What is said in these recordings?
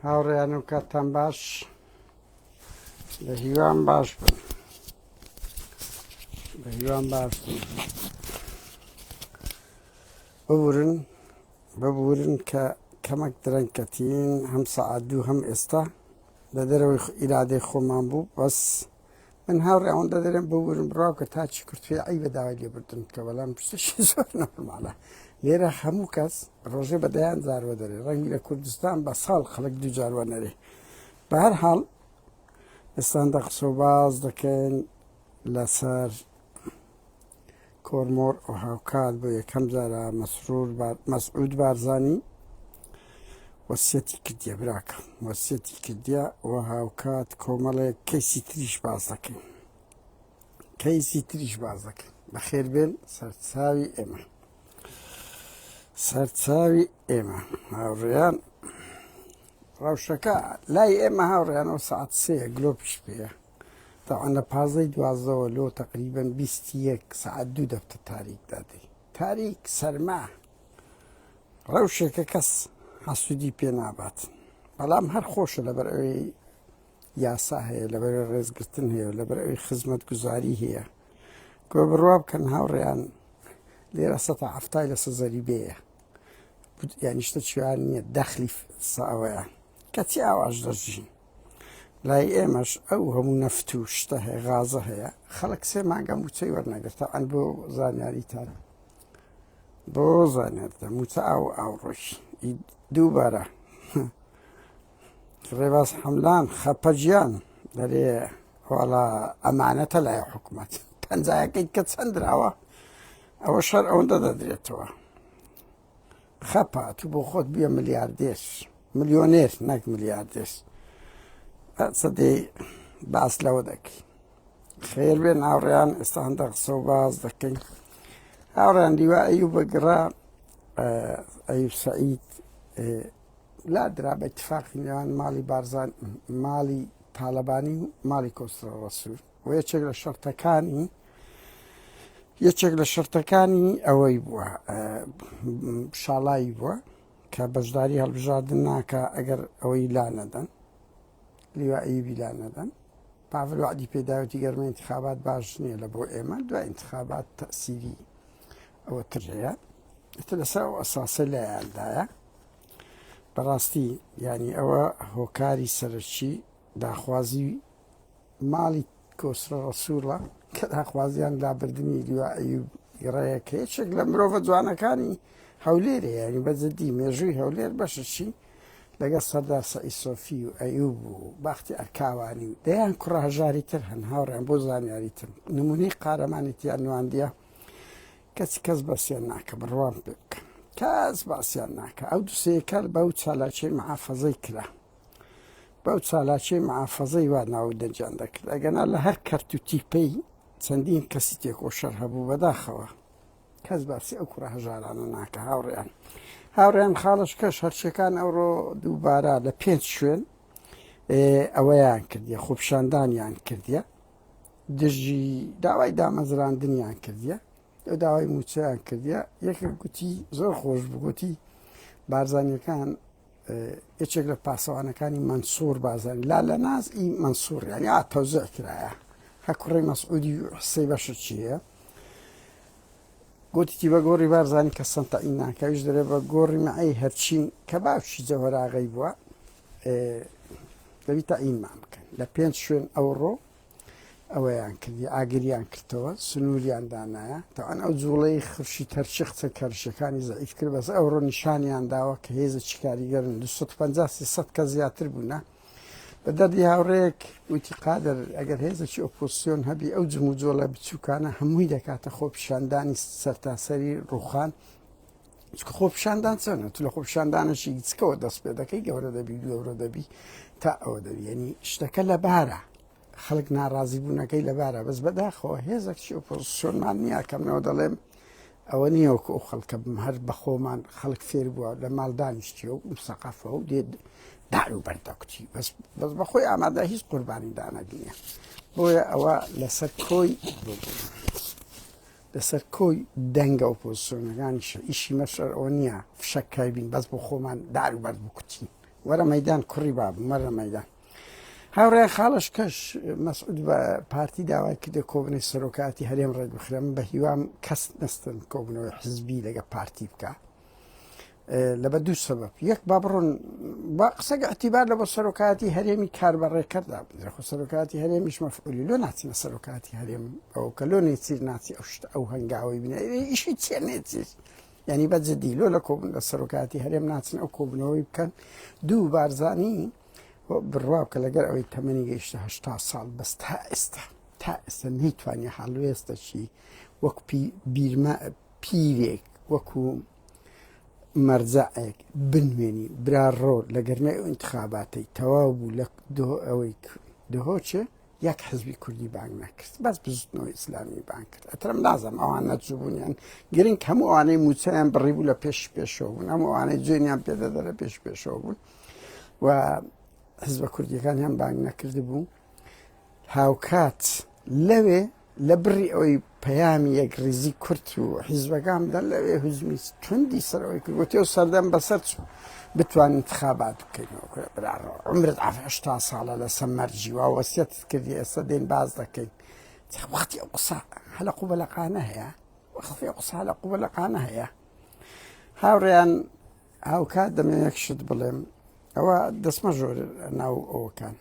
هاوڕێیان و کاتتان باش لە هیوان باش بن لە هیوان باش ببورن کە کەمەک درەنگکەتین هەم سەعات دوو هەم ئێستا لە دەرەوەی ئیرادەی خۆمان بوو بەس من هاوڕێ ئەوەندە دەرێن ببورن بڕاوکە تاچی کورتوێعی بە داوای لێبردن کە بەڵام پشتشی زۆر نەفرماڵە لێرە هەموو کەس ڕۆژێ بەدەیان جاروە دەرێ ڕەنگی لە کوردستان بە ساڵ خەڵک دوو جاروە نەرێ بە هەر حاڵ ئێستاندا قسە و باز دەکەین لەسەر کۆرمۆر و هاوکات بۆ یەکەم جارە مەسعود بارزانی وەسیەتی کردیە براکە وەسیەتی کردیە و هاوکات کۆمەڵێک کەیسی تریش باز دەکەین بەخێربێن سەرچاوی ئێمە هاوڕێیان ڕەوشەکە لای ئێمە هاوڕێیانەوە سەعات سێیە گلۆپش پێیە تاوان لە پازەی دوازدەوە لۆ تقریبەن 21 سەعات دوو دەفتە تاریک دادەی تاریک سەرما ڕەوشێکە کەس حەسوودی پێ نابات بەڵام هەر خۆشە لەبەر ئەوەی یاسا هەیە لەبەر ڕێزگرتن هەیە لەبەر ئەوەی خزمەت گوزاری هەیە گۆ بڕوا بکەن هاوڕێیان لێرە 170 لە سەزەریبەیە یانی شتە چیان نییە دەخلی ئەوەیە کەچی ئاواش دەژین لای ئێمەش ئەو هەموو نەفت و شتە هەیە غازە هەیە خەڵک سێ مانگە موچەی وەرنەگرتە ئەن بۆ زانیاریتان بۆ زانێتە موچە ئاوڕۆشی دووبارە ڕێباز حەملان خەپەجیان دەرێ وەڵا ئەمانەتە لای حکوومەت پەنجایەکەیت کە چەند درراوە ئەوە شەر ئەوەندە دەدرێتەوە خەپە تو بۆ خۆت بیە ملیاردێر ملیۆنێر نەک ملیاردێر سەدەی باس لەوە دەکەی خێر بێن هاوڕێیان ئێستا هەندە قسە و باز دەکەین هاوڕێیان دیوە ئەیوب بەگڕا ئەیوب سەعید لا درا بە ئیتفاقی نێوان ماڵی بارزان ماڵی تالەبانی و ماڵی کۆسڕە ڕەسوور و یەکێک لە شەرتەکانی ئەوەی بووە شاڵایی بووە کە بەشداری هەڵبژاردن ناکە ئەگەر ئەوەی لا نەدەن لیوە ئەیوبی لا نەدەن پاڤل وعدی پێداوەتی گەرمە انتخابات باش نییە لە بۆ ئێمە دوای انتخابات تەسیری ئەوە تر هەیە لەسەر ئەو ئەساسە لایەندایە بەڕاستی ینی ئەوە هۆکاری سەرچی داخوازی ماڵی کۆسرە ڕەسوورڵە کە داخوازیان لابردننی لیوە ئەیوب گڕەیە کە یەکێک لە مرۆڤە جوانەکانی هەولێرە ینی بەجددی مێژووی هەولێر بەششی لەگەڵ سەردار سەعید سۆفی و ئەیوب و باختی ئەرکاوانی و دەیان کوڕەهەژاری تر هەن هاوڕێیان بۆ زانیاری تر نمونەی قارەمانێتیان نواندیە کەس بەسییان ناکە بڕوان پێ بکە کەس باسییان ناکە ئەو دوسەیەکە بەو چالاکیی مەحافەزەی کرا بەو چالاکیی مەحافەزەی وا ناو دەنجیان دەکرد ئەگەنا لە هەر کەرت و تیپەی چەندین کەسی تێکۆشەر هەبوو بەداخەوە کەس باسی ئەو کوڕەهەژارانە ناکە هاوڕێیان خاڵش کەش هەرچیەکان ئەوڕۆ دووبارە لە 5 شوێن ئەوەیان کردیە خۆپشاندانیان کردیە دژی داوای دامەزراندنیان کردیە ئەو داوای موچەیان کردیە یەکێک گوتی زۆر خۆش بگوتی بارزانیەکان یەکێک لە پاسەوانەکانی مەنسوور بازانانی لا لە ناز ئی مەنسوور ینی تەوزیع کرایە هە کوڕی مەسعودی و حسەی بەشە چییە گوتی بە گۆڕی بارزانانی کە سەنتەعین ناکەویش دەرێ بە گۆڕی مەعەی هەرچین کە باوشی جەوهەراغەی بووە دەبی تەعینمان بکەن لە 5 شوێن ئەوڕۆ ئەوەیان کردی ئاگریان کردەوە سنووریان دانایە تاوان ئەو جوڵەی خرشی تەرچی قچە کەرشەکانی زەعیف کرد بەس ئەوڕۆ نیشانیان داوە کە هێزە چیکاریگەرن 250 کە زیاتر بوونە بە دەردی هاوڕێک وتی قادر ئەگەر هێزەکی ئۆپۆسیۆن هەبی ئەو جم و جۆڵە بچووکانە هەمووی دەکاتە خۆپیشاندانی سەرتاسەری ڕووخان خۆپیشاندان چەنە تو لە خۆپیشاندانەشی گچکەوە دەست پێ دەکەی گەورە دەبی تا ئەوە دەبی ینی شتەکە لە بارە خەڵک ناڕازی بوونەکەی لەبارە بەس بەداخەوە هێزێکی ئۆپۆزیسیۆنمان نییە کەمنەوە دەڵێم ئەوە نییەوەکە ئەو خەڵکە هەر بەخۆمان خەڵک فێر بووە لە ماڵدانیشتیەوە و سەقافە و دێ دار و بەردەکوتی بەس بەخۆی ئامادە هیچ قوربانی دانەگرنیە بۆیە ئەوە لەسەر کۆی دەنگە ئۆپۆزیسیۆنەکانیشە ئیشی مەشەر ئەوە نییە فشەکای بین بەس بۆ خۆمان دار و بەرد بکوتین وەرە مەدان کوڕی بابم وەرە مەدان هاوڕێ خاڵش کەش مەسعود بە پارتی داوای کردە کۆبنەی سەرۆکاتی هەرێم ڕێک بخرێم بە هیوام کەس نەستن کۆبنەوەی حزبی لەگە پارتی بکە لە بە دوو سەبەب یەک با بڕۆن با قسەگە ئەتیبار لە بۆ سەرۆکاتی هەرێمی کاربەڕێکەردا بدرێخۆ سەرۆکاتی هەرێمیش مەفعولی لۆ ناچینە سەرۆکاتی هەرێم ئەو کە لۆ نێچیر ناچی ئەو هەنگاوی بنێ ئیشی چێ نێچیر یعنی بەجددی لۆ لە کۆبن لە سەرۆکاتی هەرێم ناچن ئەو کۆبنەوەی بکەن دوو بارزانی بڕواو کە لەگەر ئەوەی تەمەنی گەیشتە 80 ساڵ بەس تا ئێستا نەیتوانێ هەڵوێستەشی وەکو پیرێک وەکو مەرجەعێک بنوێنی برا ڕۆ لە گەرمای ئەو انتخاباتی تەواو بوو لە ئەوەی دهۆچێ یەک حزبی کوردی بانگ نەکرد بەس بزوتنەوەی ئیسلامی بانگ کرد ئەترم نازەم ئەوان نەچووبوونیان گرنگ هەموو ئەوانەی موچەیان بڕی بوو لە پێشەوە بوون هەموو ئەوانەی جوێنیان پێدەدە لە پێشەوە بوون و حزبە کوردیەکانیان بانگ نەکرد بوو هاوکات لەوێ لە بڕی ئەوەی پەیامی یەک ڕیزی کورت و حیزبەکان بدەن لەوێ هزمی توندی سەرەوەی کرد وتێ و سەردەم بەسەر چوو بتوانین انتخابات بکەینەوە برا عمرت 80 ساڵە لەسەر مەرجی وا وەسیەتت کردی ئێستا دێن باز دەکەین وەختی ئەو قسە هەلە قوبەلەقانە هەیە وەختی ئەو قسە هەلە قوبەلەقانە هەیە هاوڕێیان هاوکات دەمێ یەک شت بڵێم ئەوە دەسمە ژۆر ناو ئەوەکان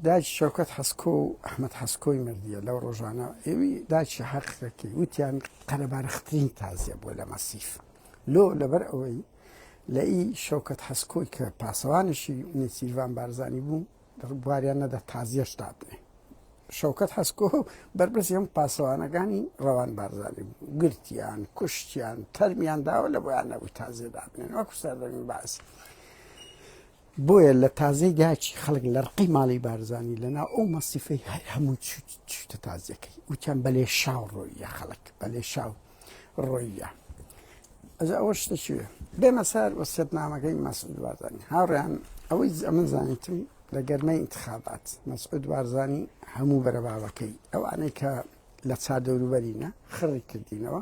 داچ شەوکەت حەسکۆ و ئەحمەد حەسکۆی مردیە لەو ڕۆژانە ئێوی داچی حەقەکەی وتیان قەرەبارەخترین تازیە بۆ لە مەسیف لۆ لەبەر ئەوەی لە ئی شەوکەت حەسکۆی کە پاسەوانشی نێچیروان بارزانی بوو بواریان نەدە تازیەش دابنێ شەوکەت حەسکۆ بەربرسی هەم پاسەوانەکانی ڕەوان بارزانی بوو گرتیان کوشتیان تەرمیان داوە لە بۆیان نەبووی تازیە دابنێن وەکو سەردەمی باس بۆیە لە تازەی داچی خەڵک لە ڕقی ماڵی بارزانی لەنا ئەو مەسیفەی هەموو چتە تازیەکەی وتیان بەلێ شاو ڕۆیە خەڵک بەلێ شاو ڕۆیە ئەجا ئەوە شتە چوێ بێمە سەر وەسیەتنامەکەی مەسعود بارزانی هاوڕێیان ئەوەی ئەمن زانیتم لە گەرمەی انتخابات مەسعود بارزانی هەموو بەرەباوەکەی ئەوانەی کە لە چادەوروبەرینە خڕی کردینەوە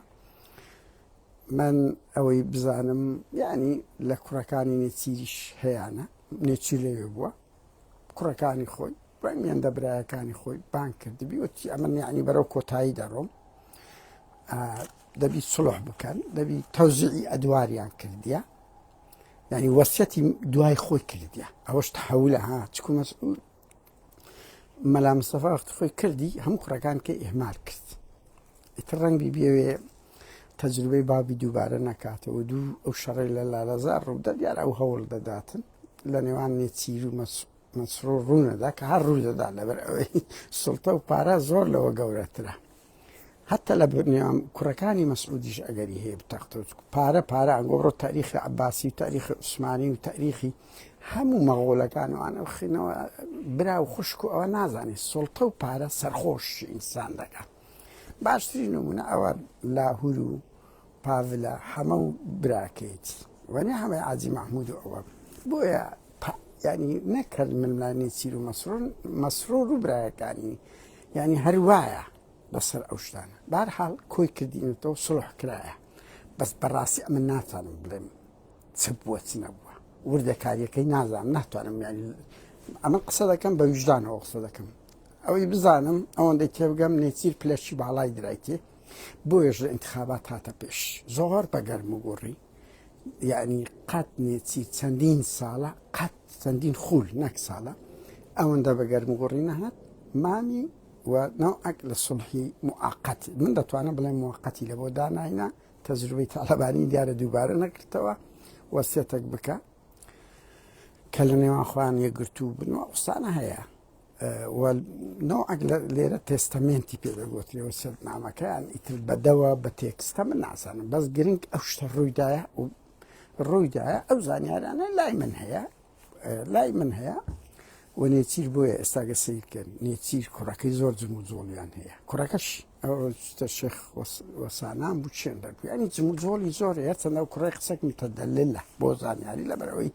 من ئەوەی بزانم یعنی لە کوڕەکانی نێچیریش هەیەە نێچیر لەوێ بووە کوڕەکانی خۆی میێندە برایەکانی خۆی بانگ کردبی وتی ئەمە یعنی بەرەو کۆتایی دەڕۆم دەبی سڵح بکەن دەبی تەوزیعی ئەدواریان کردیە یعنی وەسیەتی دوای خۆی کردیە ئەوەش تەحەولە ها چکو مەسعود مەلا مستەفا وەختی خۆی کردی هەموو کوڕەکان کە ئیهمال کرد ئیتر ڕەنگی بێوێ تەجروبەی بابی دووبارە نەکاتەوە دوو ئەو شەڕی لە لالەزار ڕوودا دیار ئەو هەوڵ دەداتن لە نێوان نێچیر و مەسرۆر ڕوونەدا کە هەر ڕوودەدا لەبەر ئەوەی سڵتە و پارە زۆر لەوە گەورەترە حتى لە نێوان کوڕەکانی مەسعودیش ئەگەری هەیە بتەختەوە پارە ئەنگۆڕۆ تاریخی عەباسی و تاریخی عوسمانی و تاریخی هەموو مەغۆڵەکان وانە بخینەوە برا و خوشک و ئەوە نازانێت سڵتە و پارە سەرخۆشی ئینسان دەکات باشترین نمونە ئەوە لاهور و پاڤلە هەمە و براکەیتی وەنێ هەمەی عاجی مەحموود و ئەوە بۆیە ینی نەکرد من لای نێچیر و مەسرۆر و برایەکانی ینی هەروایە بەسەر ئەو شتانە بەهەرحاڵ کۆی کردینەوە سڵح کرایە بەس بەڕاستی ئەمە ناتوانم بڵێم چ بووە چ نەبووە وردەکاریەکەی نازانم ناتوانم ینی ئەمە قسە دەکەم بە وجدانەوە قسە دەکەم ئەوەی بزانم ئەوەندەی تێبگەم نێچیر پلەشی باڵای درایتێ بۆیەش لە انتخابات هاتە پێش زۆر بە گەرم و گۆڕی یعنی قەت نێچیر چەندین ساڵە قەت چەندین خول نەک ساڵە ئەوەندە بە گەرم و گۆڕی نەهات مامی و نەوعەک لە سڵحی موعەقەت من دەتوانم بڵێم موعەقەتی لە بۆ داناینا تەجروبەی تاالبانی دیارە دووبارە نەکردەوە وەسیەتێک بکە کە لە نێوان خۆیان یەکگرتوو بنەوە قسانە هەیە نوعك لێرە تێستەمێنتی پێدەگوترێ وەسیەتنامەکەیان ئیتر بەدەوە بە تێکستە من نازانم بەس گرنگ ئەو شتە ڕوویدایە و ڕوویدایە ئەو زانیارانە لای من هەیە و نێچیر بۆیە ئێستاگە سیرکەن نێچیر کوڕەکەی زۆر جم و جۆڵیان هەیە کوڕەکەش ئەوتە شێخ وەسانان بوو چێن دەربوو ینی جم و جۆڵی زۆر هەیە ئەو کوڕی قسەک متەدەللە بۆ زانیاری لەبەرەوەی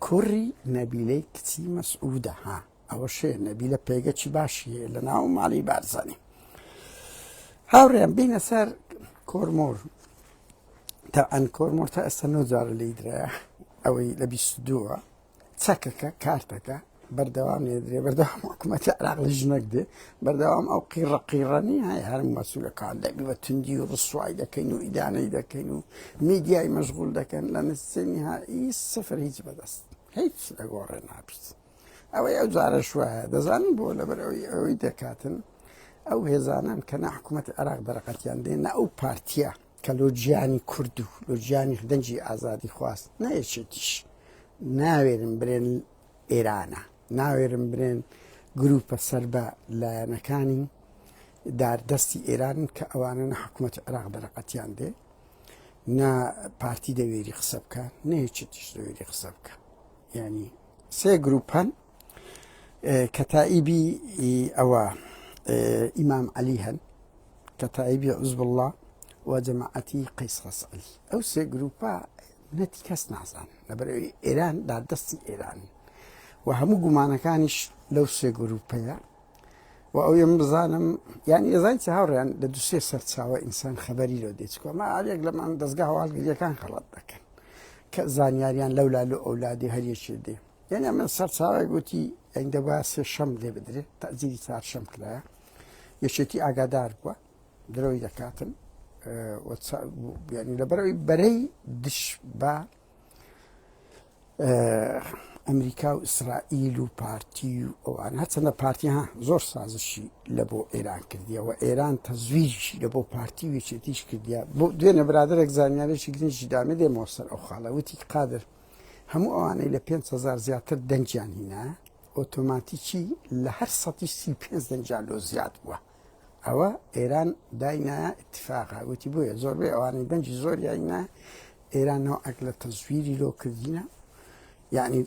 کوڕی نەبیلەی کچی مەسعودە ها ئەوە شێ نەبیلە پێگەکی باشی هەیە لە ناو ماڵی بارزانی هاوڕێیان بینە سەر کۆرمۆر تا ئەن کۆرمۆر تا ئێستا 9 جارە لی درایە ئەوەی لە 22 چەکەکە کارتەکە بەردەوام نێدرێ بەردەوام حکوومەتی عێراق لە ژنەک دێ بەردەوام ئەو قیڕەنی هەیە هەرم مەسوولەکان دەبی بە توندی و ڕسوای دەکەین و ئیدانەی دەکەین و میدیای مەشغول دەکەن لە نزیکەی هی سفر هیچ بەدەست هیچ لەگۆڕێ نابێت ئەوەی ئەو جارە شوایە دەزانن بۆ لەبەر ئەوەی دەکاتن ئەو هێزانان کە نا حکوومەتی عێراق دەرەقەتیان دێن نە ئەو پارتیە کە لۆجیانی کورد و لۆجیانی دەنجی ئازادی خواست نایەچێتیش ناوێرن برێن ئێرانە ناوێرن برێن گروپە سەر بە لایەنەکانی داردەستی ئێران کە ئەوانە نە حکوومەتی عێراق دەرەقەتیان دێ نا پارتی دەوێری قسە بکە نەیەچێتیش دەوێری قسە بکە یعنی سێ گروپان کەتائیبی ئەوە ئیمام عەلی هەن کەتائیبی حزب الله و جەماعەتی قەیس خەسعەلی ئەو سێ گروپە نەتی کەس نازان لەبەرەوەی ئێران دادەستی ئێران و هەموو گومانەکانیش لەو سێ گروپەیە و ئەو ێمە بزانم یعنی ئێزانتی هاوڕێیان لە دووسێ سەرچاوە ئینسان خەبەری لۆ دێچکۆ مە ئالێک لەمان دەستگا هەواڵگریەکان خەڵەت دەکەن کە زانیاریان لەولا لە ئەولادی هەریەکێ دێ یعنی ئەمە سەرچاوای گوتی ئەنگدەبا سێ شەم لێ بدرێت تەزیری چار شەم کرایە یەکێتی ئاگادار بووە درەوەی دەکاتن ینی لەبەرەوەی بەرەی دش بە ئەمریکا و ئیسرائیل و پارتی و ئەوان هەرچەندە پارتی ها زۆر سازشی لە بۆ ئێران کردیەوە ئێران تەزویریشی لە بۆ پارتی و یەکێتیش کردیا بۆ دوێنێ برادرێک زانیارێکی گرنگی دامێ دێمەوە سەر ئەو خاڵە وتی قادر هەموو ئەوانەی لە 5,000 زیاتر دەنجیان هینە ئۆتۆماتیکی لە هەر 135 دەنجان لۆ زیاد بووە ئەوە ئێران داینایە اتفاقا وتی بۆیە زۆربەی ئەوانەی دەنجی زۆر یاینە ئێرانەوە ئەک لە تەزویری لۆ کردینە یعنی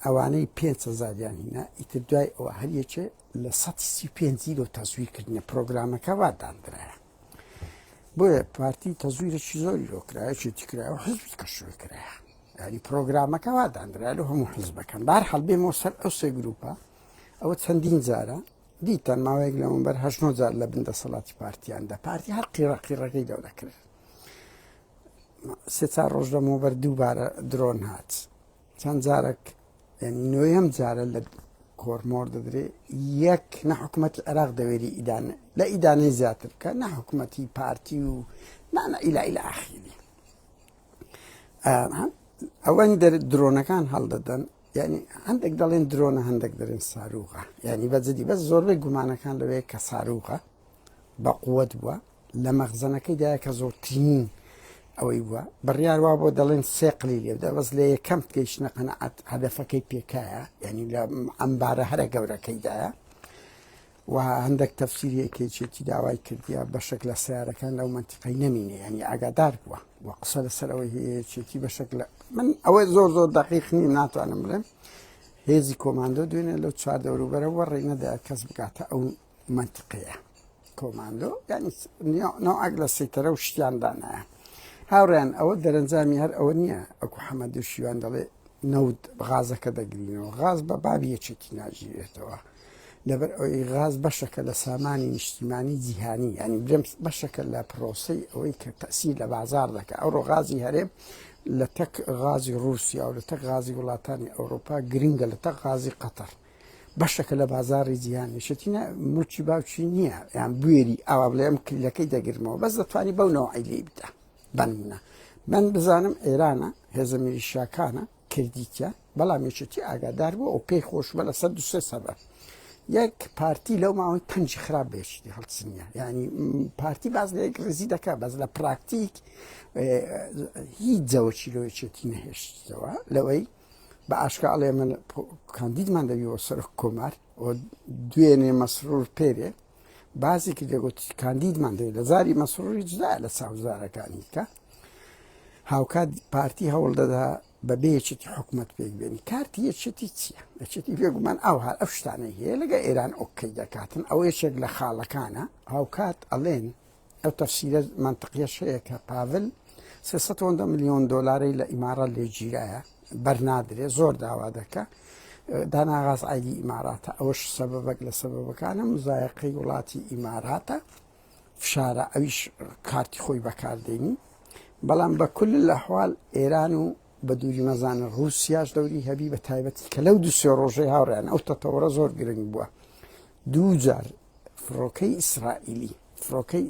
ئەوانەی 5,000 هینە ئیتر دوای ئەوە هەریەکێ لە 135 لۆ تەزویرکردنە پرۆگرامەکە وا دانرایە بۆیە پارتی تەزویرێکی زۆری لۆ کرایە چێتی کرایە و حزبی کەشوی کرایە ینی پرۆگرامەکە وا دانرایە لە هەموو حزبەکەن بەرحەڵ بێمەوە سەر ئەو سێ گروپە ئەوە چەندین جارە دیتەن ماوەیەک لەمەبەر 8 جار لە بندەسەڵاتی پارتیاندا پارتی هەر قیڕەقیڕەکەی دەو دەکرێت سێ چار ڕۆژ لەمەوبەر دووبارە درۆن هات چەند جارێک ینی نوێیەم جارە لە کۆرمۆر دەدرێ یەک نە حکوومەتی عێراق دەوێری ئیدانە لە ئیدانەی زیاتر بکە نە حکوومەتی پارتی و نانە ئیلا ئاخیری ئەوەن درۆنەکان هەڵدەدەن یعنی هەندێک دەڵێن درۆنە هەندێک دەرێن ساروغە یعنی بەجددی بەس زۆربەی گومانەکان لەوەیە کە ساروغە بە قووەت بووە لە مەخزنەکەیدایە کە زۆرترین ئەوەی بووە بڕیار وا بۆ دەڵێن سێ قلیلی بدە بەس لە یەکەم گەیشتنە قەنەعەت هەدەفەکەی پێکایە یعنی لە ئەمبارە هەرە گەورەکەیدایە و هەندێک تەفسیرێکێکێتی داوای کردیا بەشێک لە سیارەکان لەو منتیقەی نەمینێ ینی ئاگادار بووە و قسە لەسەرەوەی هەیەکێتی بەشێک لە من ئەوەی زۆر دەقیق نیم ناتوانم بڵێم هێزی کۆماندۆ دوێنێ لەو چوار دەوروبەرەوە ڕێنەدا کەس بکاتە ئەو منتیقەیە کۆماندۆ ینی نەوەک لە سەیتەرە و شتیاندانایە هاوڕیان ئەوە دەرەنجامی هەر ئەوە نییە ئەکو حەمەد و شیوان دەڵێ نەود غازەکە دەگرینەوە غاز بە بابی یەکێتی ناژیرێتەوە لەبەر ئەوەی غاز بەشەکە لە سامانی نیشتیمانی جیهانی ینی برم بەشەکە لە پرۆسی ئەوەی کە تەسیر لە بازار دەکە ئەوڕۆ غازی هەرێم لە تەک غازی رووسیا و لە تەک غازی وڵاتانی ئەوروپا گرنگە لە تەک غازی قەتەر بەشەکە لە بازاری جیهانی شتینە ملکی باوچی نییە یان بوێری ئاوا بڵێ ئەم کلیلەکەی دەگرمەوە بەس دەتوانی بەو نەوەی لێ بدە بەنمونە من بزانم ئێرانە هێزە میلیشیاکانە کردیتە بەڵام یەکێتی ئاگادار بوو ئەو پێی خۆش بە لەسەر دوسێ سەبەر یەک پارتی لەو ماوەی پەنجی خراپ بێشتی هەڵچنیە ینی پارتی باز لە یەک ڕێزی دەکات بەس لە پراکتیک هیچ جەوەکی لەوەیەکێتی نەهێشتەوە لەوەی بە ئاشکاڵێ من کاندیدمان دەبیەوە سەر کۆمار دوێنێ مەسرور پێرێ بازێکی دەگوتی کاندیدمان دەوێت لە زاری مەسروری جدا لە چاوزارەکانی کە هاوکات پارتی هەوڵ دەدا بەبێ یەکێتی حکوومەت پێک بێنی کارتی یەکێتی چییە یەکێتی پێگومان ئەو هەر ئەو شتانەی هەیە لەگە ئێران ئۆکەی دەکاتن ئەو یەکێک لە خاڵەکانە هاوکات ئەڵێن ئەو تەفسیرە منتقیەش هەیە کە پاڤل 300 ملیۆن دۆلاری لە ئیمارات لێگیرایە بەرنادرێ زۆر داوا دەکە داناغاز ئایدی ئیماراتە ئەوەش سەبەبەک لە سەبەبەکانە مزایقەی وڵاتی ئیماراتە فشارە ئەویش کارتی خۆی بەکاردێنی بەڵام بە کل لە حواڵ ئێران و بە دووری مەزانە ڕووسیاش دەوری هەبی بە تایبەتی کە لەو دوو سێ ڕۆژەی هاوڕێیان ئەو تەتەوەرە زۆر گرنگ بووە. دوو جار فڕۆکەی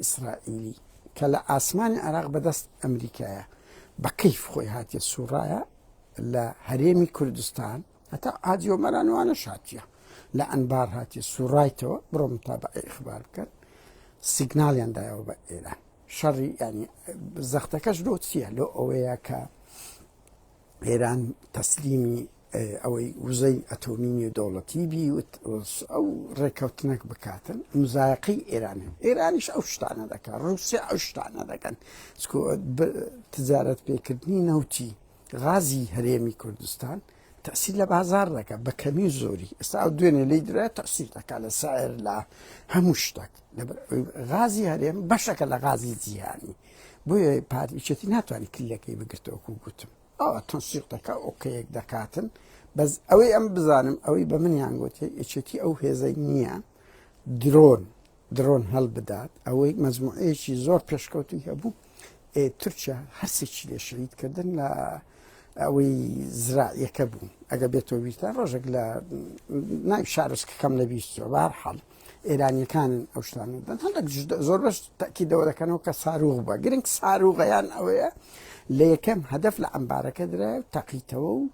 ئیسرائیلی کە لە ئاسمانی عێراق بەدەست ئەمریکایە بە کەیف خۆی هاتیە سوورایە لە هەرێمی کوردستان هەتا ئاجۆمەرانوانە شاتیە لە ئەنبار هاتی سوڕایتەوە بڕۆ متابعی ئیخبار بکەن سیگناڵیان دایەوە بە ئێران شەڕی ینی زەختەکەش لۆ چییە لۆ ئەوەیە کە ئێران تەسلیمی ئەوەی وزەی ئەتۆمینی دەوڵەتی بی ئەو ڕێکەوتنەک بکاتن مزایقی ئێرانیش ئەو شتانە دەکات ڕووسیا ئەو شتانە دەکەن تجارەت پێکردنی نەوتی غازی هەرێمی کوردستان تەسیل لە بازار دەکات بە کەمی زۆری ئێستا ئەو دوێنێ لی درا تەسیل دەکات لە سایر لە هەموو شتێک غازی هەرێم بەشەکە لە غازی جیهانی بۆیە پارێکی ناتوانانی کلەکەی بگرتەوەکو گوتم ئەوە تەنسیق دەکات ئۆکەیەک دەکاتن بەس ئەوەی ئەم بزانم ئەوەی بە منیان گوتی یەکێتی ئەو هێزەی نییە درۆن هەڵ بدات ئەوەی مەزموعەیەکی زۆر پێشکەوتی هەبوو تورکیا هەرسێکی لێ شەهیدکردن لە ئەوەی زراعیەکە بوو ئەگە بێتەوە بیرتان ڕۆژێک لە ناوی شارستکەکەم لە بیستەوە بەهەرحاڵ ئێرانیەکانن ئەو شتانەدەن هەندێک زۆر بەش تاکیدەوە دەکەنەوە کە ساروغ بە گرنگ ساروغەیان ئەوەیە لە یەکەم هەدەف لە ئەمبارەکە درا تەقیتەوە و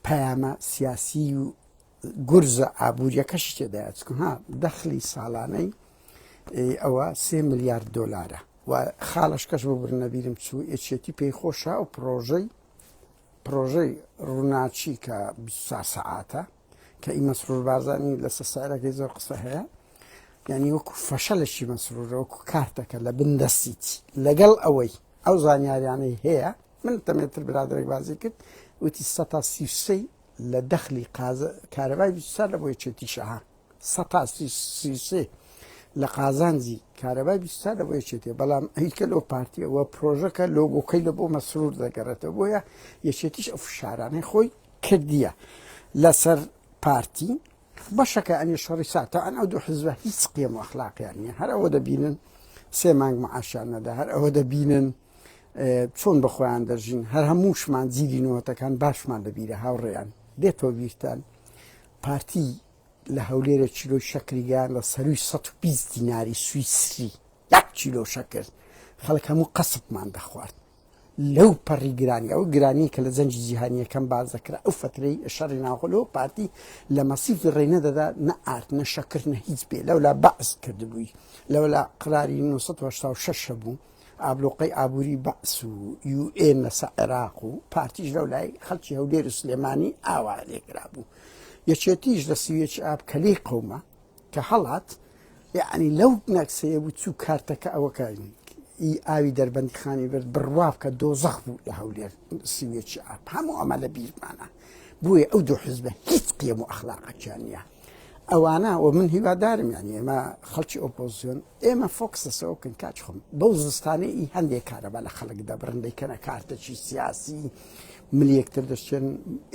پەیامە سیاسی و گورزە ئابوووریەکەشی تێدایە چکها دەخلی ساڵانەی ئەوە 3 ملیارد دۆلارە و خاڵش کەش بۆ برنەبیرم چوو ئەچێتی پێی خۆشە و پرۆژەی ڕووناچی کە 24 سەعاتە کە ئی مەسرور بازانی لە سەسارەکەی زۆر قسە هەیە یعنی وەکو فەشەلشی مەسرورە وەکو کارتەکە لە بندەستیتی لەگەڵ ئەوەی ئەو زانیاریانەی هەیە من تەمێتر برادێک بازی کرد وتی 133 لە دەخلی کارەبای 24 لە بۆ یەکێتی شەها 133 لە قازانجی کارەبای 24 لە بۆ یەکێتێ بەڵام هیچکە لەو پارتیەوە پرۆژەکە لۆگۆکەی لە بۆ مەسرور دەگەڕێتەوە بۆیە یەکێتیش ئەو فشارانەی خۆی کردیە لەسەر پارتی بەشەکە ئەنی شەڕی ساتە ئەن ئەو دوو حزبە هیچ قیەم و ئەخلاقیان نییە هەر ئەوە دەبینن 3 مانگ معاشیان نەدا هەر ئەوە دەبینن چۆن بەخۆیان دەژین هەر هەمووشمان زیری نەوەتەکان باشمان لەبیرە هاوڕێیان دێتەوە بیرتان پارتی لە هەولێرە چیلۆی شەکریگان لە سەروی 120 دیناری سویسری 1 چیلۆ شەکر خەڵک هەموو قەسبمان دەخوارد لەو پەڕی گرانی ئەو گرانی کە لە زەنجی جیهانیەکەم باز دەکرا ئەو فترەی شەڕی ناوخۆلەوە پارتی لە مەسیفی ڕێنە دەدا نە ئارد نە شەکر نە هیچ بێ لەولا بەعس کردبووی لەولا قراری 1986 بوو ئابلۆقەی ئابووری بەعس و UN لەسەر عێراق و پارتیش لەولای خەڵکی هەولێر و سلێمانی ئاوا لێکرا بوو یەکێتیش لە سویەکی ئاب کەلەی قەومە کە هەڵات یعنی لەو نەکسەیە بوو چوو کارتەکە ئەوەکانی ئاوی دەربەندی خانی برد بڕواف کە دۆزەخ بوو لە هەولێر سویەکی ئاب هەموو ئەمە لە بیرمانە بووە ئەو دوو حزبە هیچ قیەم و ئەخلاقەکیان نییە ئەوانە و من هیوادارم یعنی ئێمە خەڵکی ئۆپۆزیۆن ئێمە فۆکسەسەوەکەن کاچ خۆم بەو زستانەی هەندێک کارەبا لە خەڵک دەبڕندەیکەنە کارتەکی سیاسی ملیەکتر دەشتێن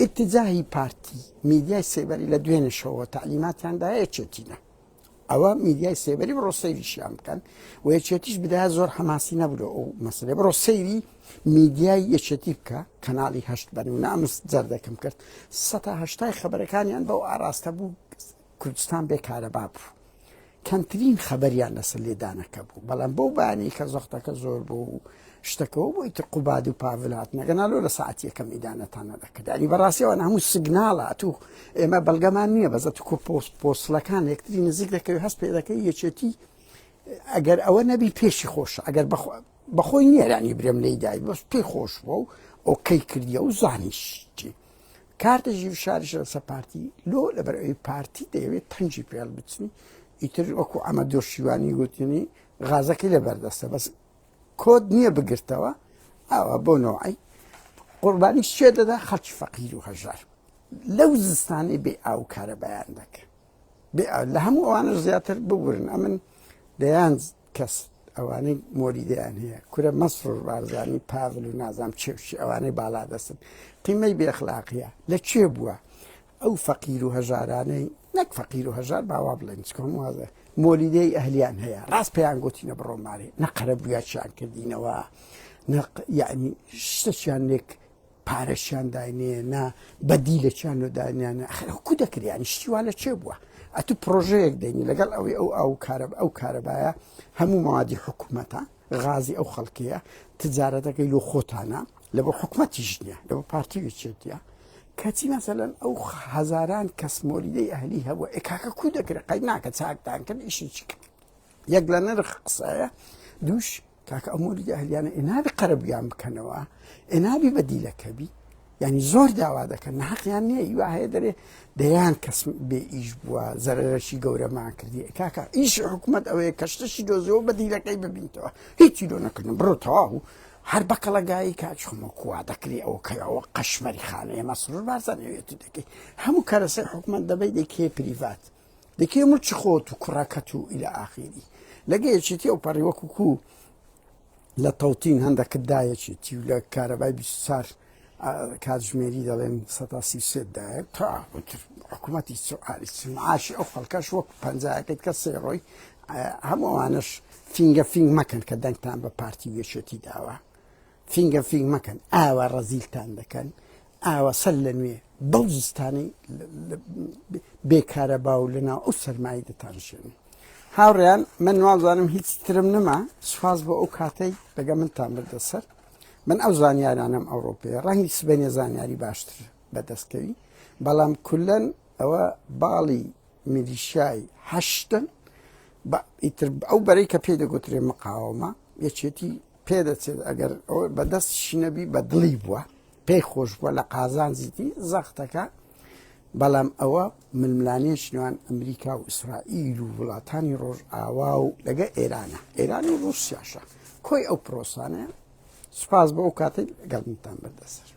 ئتجاهی پارتی میدیای سێبەری لە دوێنێشەوە تعلیماتیاندایە چێتینە ئەوە میدیای سێبەری بڕۆ سەیریشیان بکەن و یەکێتیش بدایە زۆر حەماسی نەبوو ئەو مەسلێ بڕۆ سەیری میدیای یەکێتی بکە کەناڵی هەشت بەن و نامست جەردەکەم کرد 180 خەبەرەکانیان بەو ئاراستە بوو کوردستان بێکارەبا بوو کەمترین خەبەریان لەسەر لێدانەکە بوو بەڵام بەو بانی کە زەختەکە زۆر بوو شتەکەەوە بۆی تر قوباد و پاڤلات نەگەناالۆ لە ساعتی یەکەم ئیدانەتانە دەکردانی بەڕاستیەوە هەموو سگناڵات و ئێمە بەڵگەمان نییە بەزە تو پۆستلەکان یەکتری نزیک دەکەوی هەست پێ دەکەی یەکێتی ئەگەر ئەوە نەبی پێشی خۆشە ئەگەر بەخۆی نیێرانی برێم لەی دای بەس پێی خۆش بووە و ئۆکەی کردیە و زانیشتی کارتەژی فشاریش لەسەر پارتی لۆ لەبەر ئەوی پارتی دەیەوێت پەنجی پێڵ بچنی ئیتر وەکو ئەمە دۆشیوانی گوتنی غازەکەی لەبەردەستە بەس کۆد نییە بگرتەوە ئەوە بۆ نەوەی قوربانی شێ دەدا خەڵکی فەقیر و هەژار لەو زستانی بێ ئاو کارە بەیان دەکە لە هەموو ئەوانە زیاتر ببورن ئەمن دەیان کەس ئەوانەی مۆریدیان هەیە کورە مەسرور بارزانی پاڤل و نازام چێوشی ئەوانەی بالا دەستن قیمەی بێخلاقیە لە کوێ بووە ئەو فەقیر و هەژارانەی نەک فەقیر و هەژار باوا بڵێن چکۆم وازە مۆلیدەی ئەهلیان هەیە ڕاست پێیان گوتینە بڕۆمارێ نەقەرە بویاچیان کردینەوە یعنی شتەچیان لێک پارەشیان داینێ نا بەدیلەکیان و دانیانە کو دەکرێ ینی شتیوا لە چێ بووە ئەتو پرۆژەیەک دەینی لەگەڵ ئەوەی ئەو کارەبایە هەموو ماوادی حکوومەتە غازی ئەو خەڵکەیە تجارەتەکەی لۆ خۆتانە لە بۆ حکوومەتیش نییە لە بۆ پارتیویچێتە کەچی مەسەلەن ئەو هەزاران کەس مۆریدەی ئەهلی هەبووە ئێکاکە کو دەکرێت قەی ناکە چاکدانکرد ئیشی چ یەک لە نرخ قسەیە دووش کاکە ئەو مۆریدە ئەهلیانە ئێنابی قەرەبیان بکەنەوە ئێنابی بەدیلەکەبی ینی زۆر داوا دەکەن ناقییان نییە هەیە دەرێ دەیان کەس بێ ئیش بووە زەرەرەشی گەورەمان کردی کاکە ئیش حکوومەت ئەوەیە کەشتەشی دۆزەوە بەدیلەکەی ببینتەوە هیچی لۆ نەکردن بڕۆ تەواو هەر بەکەڵەگایی کاچخمە کووا دەکری ئەوە کەەوە قەشمەری خانەیە مەسرور بارزانەوێتی دەکەی هەموو کارەسەر حکوومەت دەبەی دەکێ پریڤات دەکێ مرچ خۆت و کوڕەکەت و ئیلە ئاخیری لەگەیەکێتی ئەو پەڕی وەکوکو لە تەوتین هەندەکتدایەکێتی و لە کارەبای 24 کاتژمێری دەڵێن 133دایە تا حکوومەتی معاشی ئەو خەڵکەش وەک پەنجایەکەیت کە سێڕۆی هەموو ئەوانش فینگە فینگ مەکەن کە دەنگتان بە پارتی وێشێتی داوە فینگە فینگ مەکەن ئاوە ڕەزیلتان دەکەن ئاوە سەر لە نوێ بەو زستانی بێکارە باو لەناو ئەو سەرمایی دەتانشێن هاوڕێیان من وازانم هیچ ترم نەما سوپاس بۆ ئەو کاتەی لەگە منتان بردەسەر من ئەو زانیارانم ئەوڕۆپەیە ڕەنگی سبەنێ زانیاری باشتر بەدەستکەوی بەڵام کولەن ئەوە باڵی میلیشیای هەشتن ئیتر ئەو بەرەی کە پێی دەگوترێ مقاومە یەکێتی پێدەچێت ئەگەر بەدەستشی نەبی بە دڵی بووە پێی خۆش بووە لە قازان زیتی زەختەکە بەڵام ئەوە ململانێش نێوان ئەمریکا و ئیسرائیل و وڵاتانی ڕۆژ ئاوا و لەگە ئێرانە ئێرانی و ڕوسیاشە کۆی ئەو پرۆسانەیە سوپاس بۆ ئەو کاتەی گەڵمتان بەردەسەر